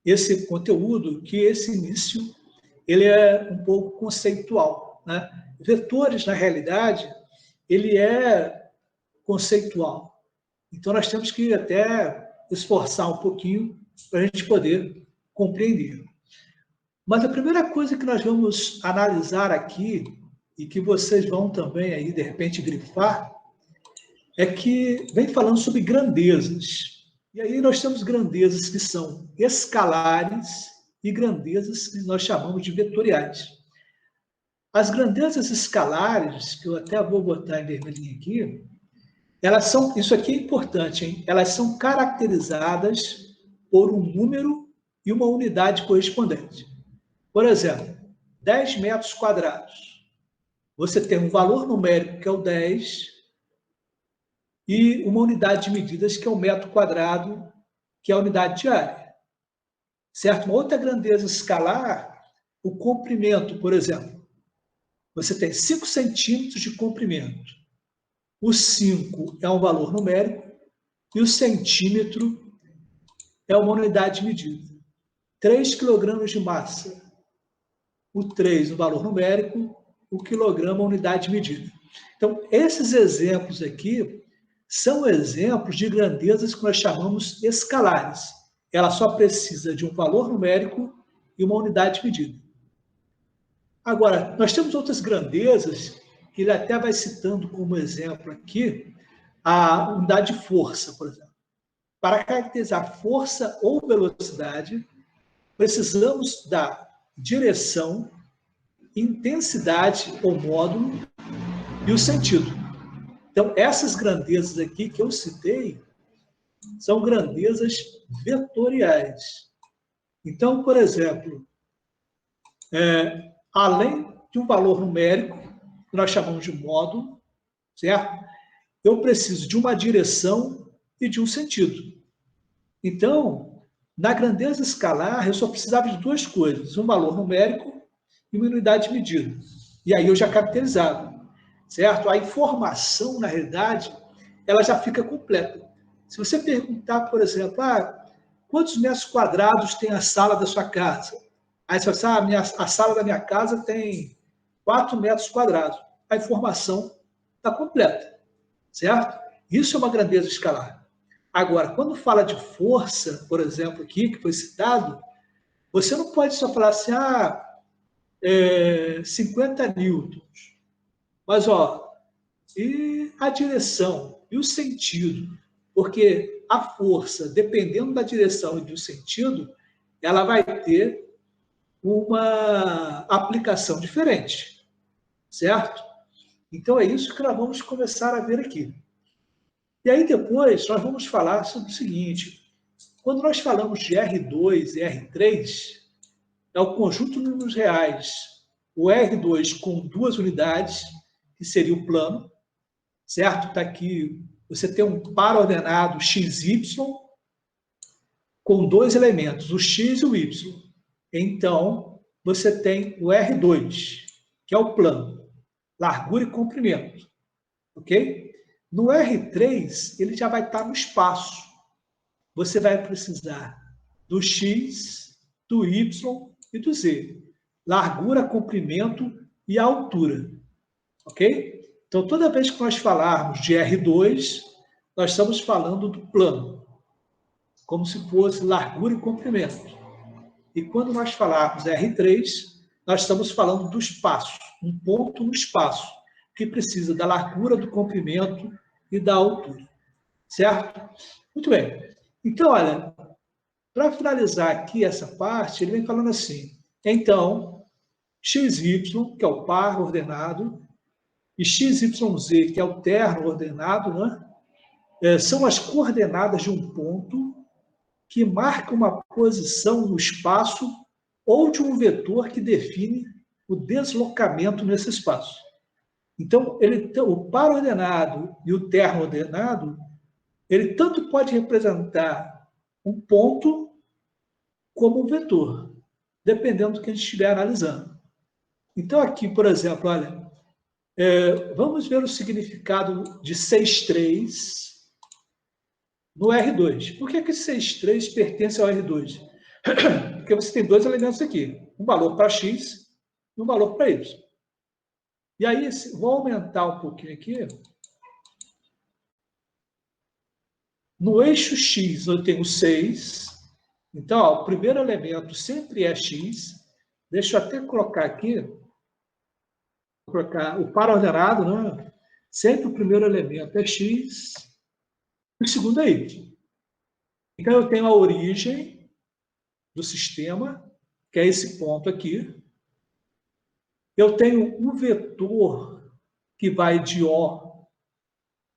esse conteúdo que esse início ele é um pouco conceitual, né? Vetores, na realidade, ele é conceitual. Então, nós temos que até esforçar um pouquinho para a gente poder compreender. Mas a primeira coisa que nós vamos analisar aqui, e que vocês vão também aí, de repente, grifar, é que vem falando sobre grandezas. E aí nós temos grandezas que são escalares e grandezas que nós chamamos de vetoriais. As grandezas escalares, que eu até vou botar em vermelhinho aqui, elas são, isso aqui é importante, hein? Elas são caracterizadas por um número e uma unidade correspondente. Por exemplo, 10 metros quadrados. Você tem um valor numérico, que é o 10, e uma unidade de medidas, que é o metro quadrado, que é a unidade de área. Certo? Uma outra grandeza escalar, o comprimento, por exemplo. Você tem 5 centímetros de comprimento. O 5 é um valor numérico e o centímetro é uma unidade de medida. 3 quilogramas de massa. O 3, um valor numérico, o quilograma, unidade de medida. Então, esses exemplos aqui são exemplos de grandezas que nós chamamos escalares. Ela só precisa de um valor numérico e uma unidade de medida. Agora, nós temos outras grandezas, que ele até vai citando como exemplo aqui, a unidade de força, por exemplo. Para caracterizar força ou velocidade, precisamos da direção, intensidade ou módulo e o sentido. Então, essas grandezas aqui que eu citei são grandezas vetoriais. Então, por exemplo, além de um valor numérico, que nós chamamos de módulo, certo? Eu preciso de uma direção e de um sentido. Então, na grandeza escalar, eu só precisava de duas coisas, um valor numérico e uma unidade de medida. E aí eu já caracterizava, certo? A informação, na realidade, ela já fica completa. Se você perguntar, por exemplo, quantos metros quadrados tem a sala da sua casa? Aí você fala assim, a sala da minha casa tem 4 metros quadrados. A informação está completa, certo? Isso é uma grandeza escalar. Agora, quando fala de força, por exemplo, aqui, que foi citado, você não pode só falar assim, 50 newtons. Mas, e a direção e o sentido? Porque a força, dependendo da direção e do sentido, ela vai ter uma aplicação diferente, certo? Então, é isso que nós vamos começar a ver aqui. E aí, depois, nós vamos falar sobre o seguinte, quando nós falamos de R2 e R3, é o conjunto de números reais, o R2 com 2 unidades, que seria o plano, certo? Está aqui, você tem um par ordenado XY com 2 elementos, o X e o Y. Então, você tem o R2, que é o plano, largura e comprimento, ok? No R3, ele já vai estar no espaço. Você vai precisar do X, do Y e do Z. Largura, comprimento e altura, ok? Então, toda vez que nós falarmos de R2, nós estamos falando do plano, como se fosse largura e comprimento. E quando nós falarmos R3, nós estamos falando do espaço, um ponto no espaço, que precisa da largura, do comprimento e da altura. Certo? Muito bem. Então, olha, para finalizar aqui essa parte, ele vem falando assim, então, XY, que é o par ordenado, e XYZ, que é o terno ordenado, né? São as coordenadas de um ponto que marca uma posição no espaço ou de um vetor que define o deslocamento nesse espaço. Então, o par ordenado e o terno ordenado, ele tanto pode representar um ponto como um vetor, dependendo do que a gente estiver analisando. Então, aqui, por exemplo, olha, vamos ver o significado de 6,3 no R2. Por que esse 6,3 pertence ao R2? Porque você tem dois elementos aqui, um valor para x e um valor para y. E aí, vou aumentar um pouquinho aqui. No eixo x, eu tenho 6. Então, ó, o primeiro elemento sempre é x. Deixa eu até colocar aqui, vou colocar o par ordenado, né? Sempre o primeiro elemento é x, e o segundo é y. Então, eu tenho a origem do sistema, que é esse ponto aqui. Eu tenho um vetor que vai de O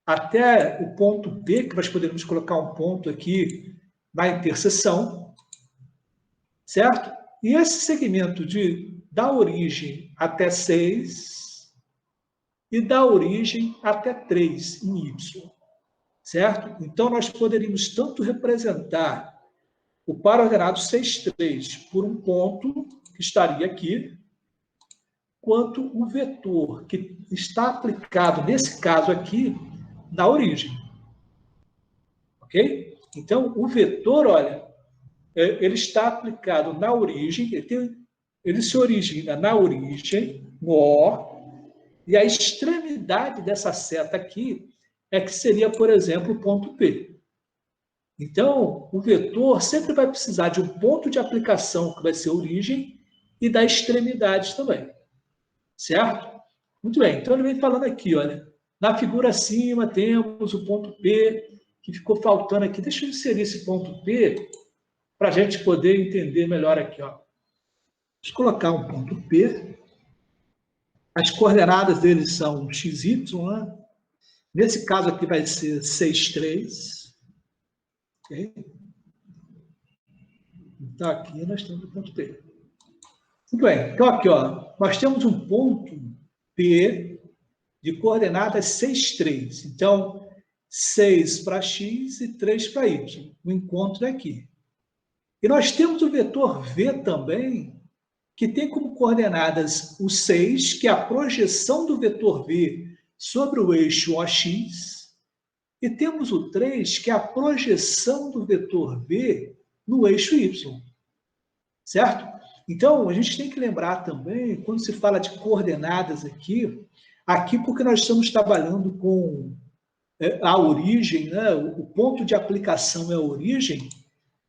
até o ponto B, que nós poderíamos colocar um ponto aqui na interseção, certo? E esse segmento da origem até 6 e da origem até 3 em Y, certo? Então, nós poderíamos tanto representar o par ordenado 6, 3 por um ponto que estaria aqui, quanto o vetor que está aplicado, nesse caso aqui, na origem. Ok? Então, o vetor, olha, ele está aplicado na origem, ele se origina na origem, no O, e a extremidade dessa seta aqui é que seria, por exemplo, o ponto P. Então, o vetor sempre vai precisar de um ponto de aplicação, que vai ser a origem, e da extremidade também. Certo? Muito bem. Então, ele vem falando aqui, olha, na figura acima temos o ponto P, que ficou faltando aqui. Deixa eu inserir esse ponto P para a gente poder entender melhor aqui. Ó. Vamos colocar um ponto P. As coordenadas dele são x, y. Né? Nesse caso aqui vai ser 6, 3. Okay? Então, aqui nós temos o ponto P. Muito bem. Então, aqui, ó, nós temos um ponto P de coordenadas 6, 3. Então, 6 para x e 3 para y. O encontro é aqui. E nós temos o vetor v também, que tem como coordenadas o 6, que é a projeção do vetor v sobre o eixo OX, e temos o 3, que é a projeção do vetor v no eixo y. Certo? Então, a gente tem que lembrar também, quando se fala de coordenadas aqui porque nós estamos trabalhando com a origem, né? O ponto de aplicação é a origem,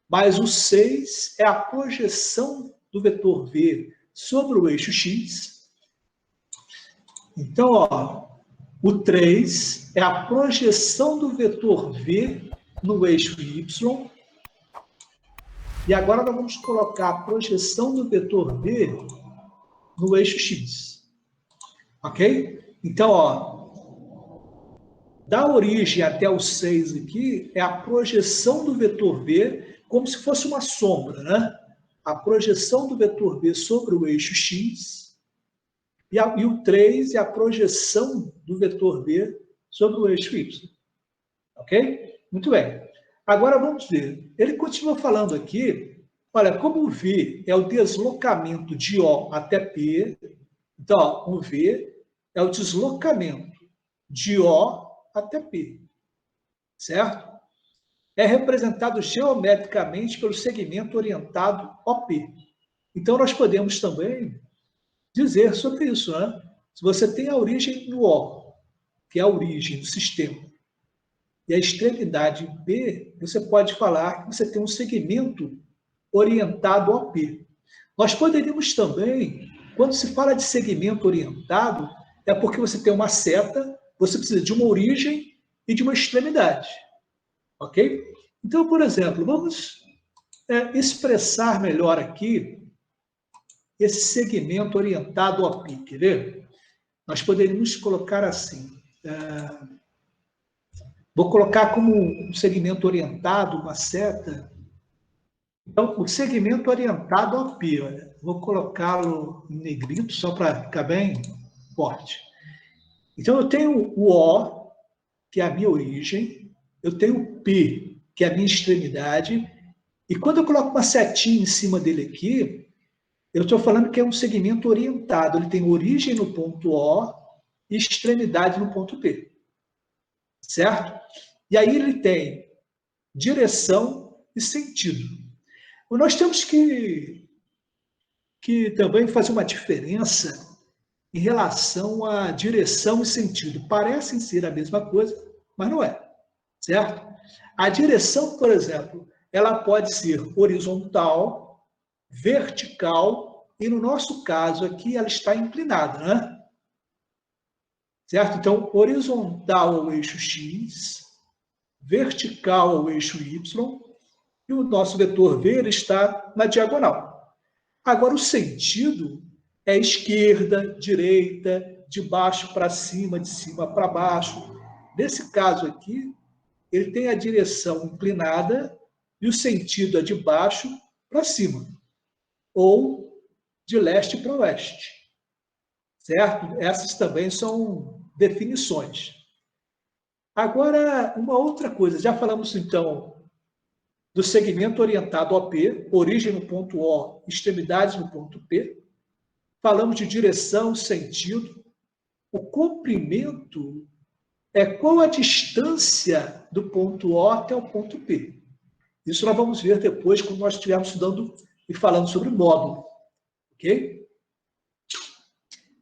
mas o 6 é a projeção do vetor v sobre o eixo x. Então, ó, o 3 é a projeção do vetor v no eixo y. E agora nós vamos colocar a projeção do vetor v no eixo x. Ok? Então, ó, da origem até o 6 aqui é a projeção do vetor v como se fosse uma sombra, né? A projeção do vetor v sobre o eixo x e o 3 é a projeção do vetor v sobre o eixo y. Ok? Muito bem. Agora vamos ver. Ele continua falando aqui, olha, como o v é o deslocamento de O até P, então, ó, o v é o deslocamento de O até P, certo? É representado geometricamente pelo segmento orientado OP. Então, nós podemos também dizer sobre isso, né? Se você tem a origem no O, que é a origem do sistema, e a extremidade P, você pode falar que você tem um segmento orientado OP. Nós poderíamos também, quando se fala de segmento orientado, é porque você tem uma seta, você precisa de uma origem e de uma extremidade. Ok? Então, por exemplo, vamos expressar melhor aqui esse segmento orientado OP. Quer ver? Nós poderíamos colocar assim. Vou colocar como um segmento orientado, uma seta. Então, o segmento orientado OP, olha, vou colocá-lo em negrito, só para ficar bem forte. Então, eu tenho o O, que é a minha origem, eu tenho o P, que é a minha extremidade, e quando eu coloco uma setinha em cima dele aqui, eu estou falando que é um segmento orientado, ele tem origem no ponto O e extremidade no ponto P. Certo? E aí ele tem direção e sentido. Nós temos que também fazer uma diferença em relação à direção e sentido. Parecem ser a mesma coisa, mas não é, certo? A direção, por exemplo, ela pode ser horizontal, vertical, e no nosso caso aqui ela está inclinada, né? Certo? Então, horizontal ao eixo X, vertical ao eixo Y, e o nosso vetor V ele está na diagonal. Agora, o sentido é esquerda, direita, de baixo para cima, de cima para baixo. Nesse caso aqui, ele tem a direção inclinada e o sentido é de baixo para cima, ou de leste para oeste. Certo? Essas também são definições. Agora, uma outra coisa, já falamos então do segmento orientado ao P, origem no ponto O, extremidades no ponto P. Falamos de direção, sentido. O comprimento é qual a distância do ponto O até o ponto P. Isso nós vamos ver depois, quando nós estivermos estudando e falando sobre módulo. Ok?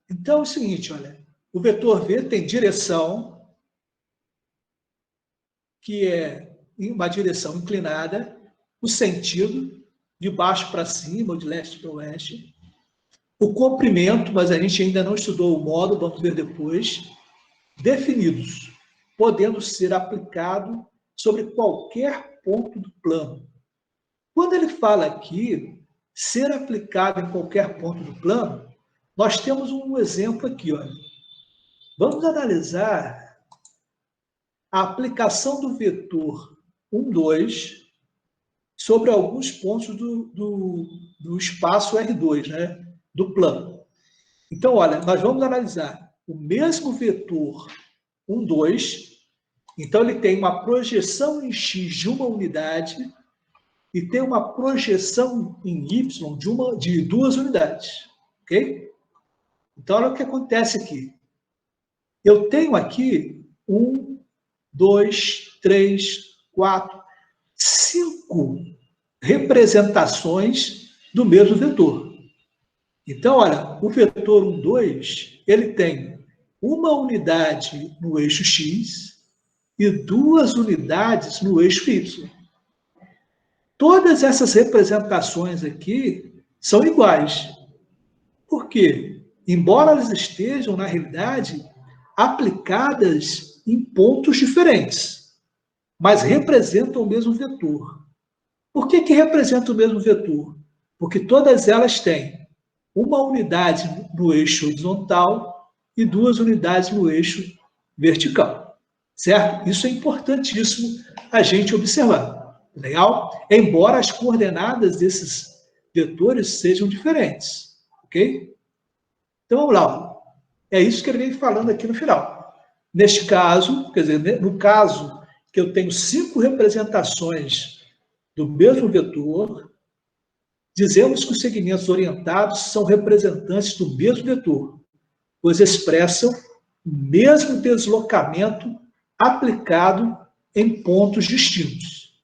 Então é o seguinte, olha, o vetor V tem direção, que é uma direção inclinada, o sentido, de baixo para cima ou de leste para oeste, o comprimento, mas a gente ainda não estudou o módulo, vamos ver depois, definidos, podendo ser aplicado sobre qualquer ponto do plano. Quando ele fala aqui, ser aplicado em qualquer ponto do plano, nós temos um exemplo aqui, olha. Vamos analisar a aplicação do vetor 1, 2 sobre alguns pontos do espaço R2, né? Do plano. Então, olha, nós vamos analisar o mesmo vetor 1, 2. Então, ele tem uma projeção em X de uma unidade e tem uma projeção em Y de 2 unidades. Ok? Então, olha o que acontece aqui. Eu tenho aqui 1, 2, 3, 4, 5 representações do mesmo vetor. Então, olha, o vetor 1, 2, ele tem uma unidade no eixo X e 2 unidades no eixo Y. Todas essas representações aqui são iguais. Por quê? Embora elas estejam, na realidade, aplicadas em pontos diferentes, mas representam o mesmo vetor. Por que representa o mesmo vetor? Porque todas elas têm uma unidade no eixo horizontal e 2 unidades no eixo vertical. Certo? Isso é importantíssimo a gente observar. Legal? Embora as coordenadas desses vetores sejam diferentes. Ok? Então, vamos lá. É isso que ele vem falando aqui no final. Neste caso, quer dizer, no caso que eu tenho 5 representações do mesmo vetor, dizemos que os segmentos orientados são representantes do mesmo vetor, pois expressam o mesmo deslocamento aplicado em pontos distintos.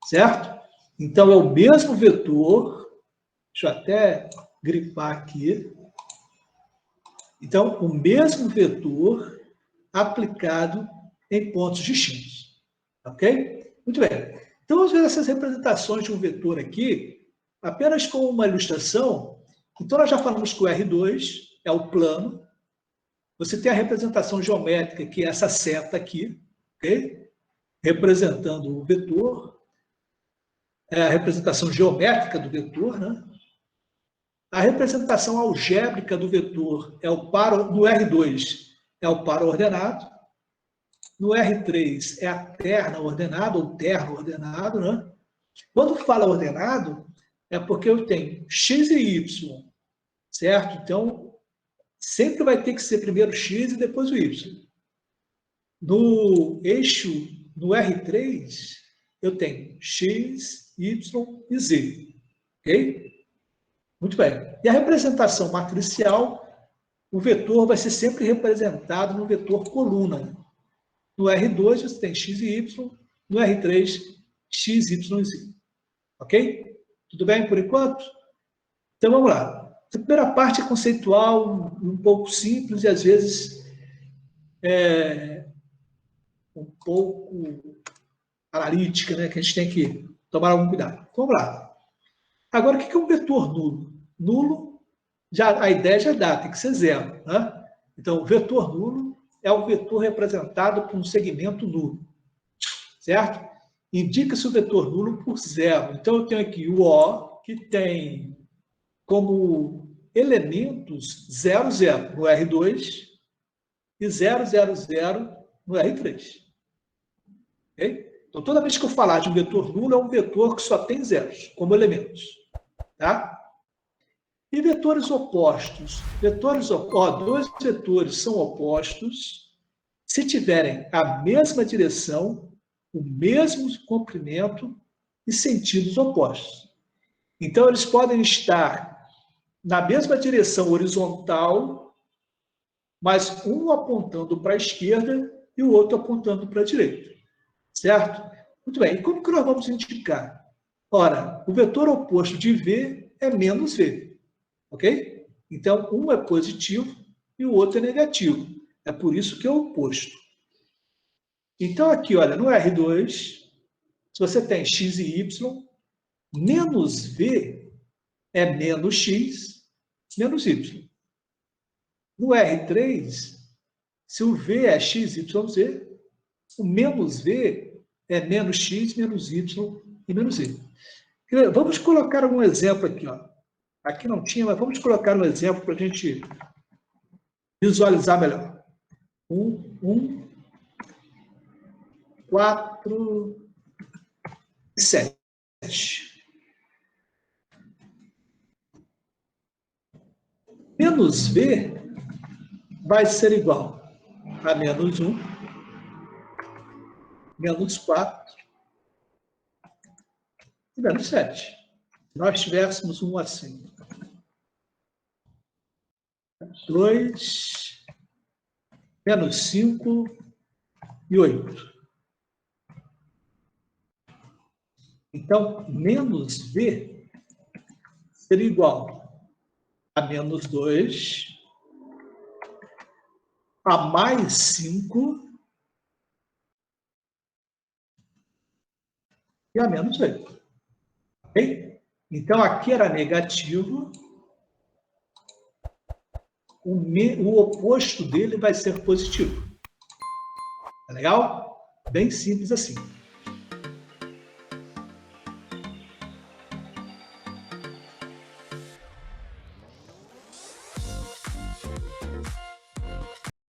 Certo? Então, é o mesmo vetor. Deixa eu até grifar aqui. Então, o mesmo vetor aplicado em pontos distintos. Ok? Muito bem. Então, vamos ver essas representações de um vetor aqui, apenas com uma ilustração. Então, nós já falamos que o R2 é o plano. Você tem a representação geométrica, que é essa seta aqui, ok? Representando o vetor. É a representação geométrica do vetor, né? A representação algébrica do vetor é o par, no R2 é o par ordenado. No R3 é a terna ordenada, ou terno ordenado, né? Quando fala ordenado, é porque eu tenho x e y, certo? Então, sempre vai ter que ser primeiro x e depois o y. No eixo, no R3, eu tenho x, y e z. Ok? Muito bem. E a representação matricial, o vetor vai ser sempre representado no vetor coluna. No R2, você tem x e y. No R3, x, y e z. Ok? Tudo bem por enquanto? Então vamos lá. A primeira parte é conceitual, um pouco simples e às vezes um pouco analítica, né? Que a gente tem que tomar algum cuidado. Vamos lá. Agora, o que é um vetor nulo? Nulo, a ideia já dá, tem que ser zero. Né? Então, o vetor nulo é um vetor representado por um segmento nulo. Certo? Indica-se o vetor nulo por zero. Então, eu tenho aqui o O, que tem como elementos 0, 0 no R2 e 0, 0, 0 no R3. Okay? Então, toda vez que eu falar de um vetor nulo, é um vetor que só tem zeros como elementos. Tá? E vetores opostos? Dois vetores são opostos se tiverem a mesma direção, o mesmo comprimento e sentidos opostos. Então, eles podem estar na mesma direção horizontal, mas um apontando para a esquerda e o outro apontando para a direita. Certo? Muito bem. E como que nós vamos indicar? Ora, o vetor oposto de V é menos V. Ok? Então, um é positivo e o outro é negativo. É por isso que é o oposto. Então, aqui, olha, no R2, se você tem x e y, menos V é menos x, menos y. No R3, se o V é x, y, z, o menos V é menos x, menos y e menos z. Vamos colocar um exemplo aqui. Ó. Aqui não tinha, mas vamos colocar um exemplo para a gente visualizar melhor. 4 e 7. Menos V vai ser igual a menos 1, menos 4 e menos 7. Se nós tivéssemos um assim. 2, menos 5 e 8. Então, menos V seria igual a menos 2, a mais 5 e a menos 8. Ok? Então, aqui era negativo. O oposto dele vai ser positivo. Tá legal? Bem simples assim.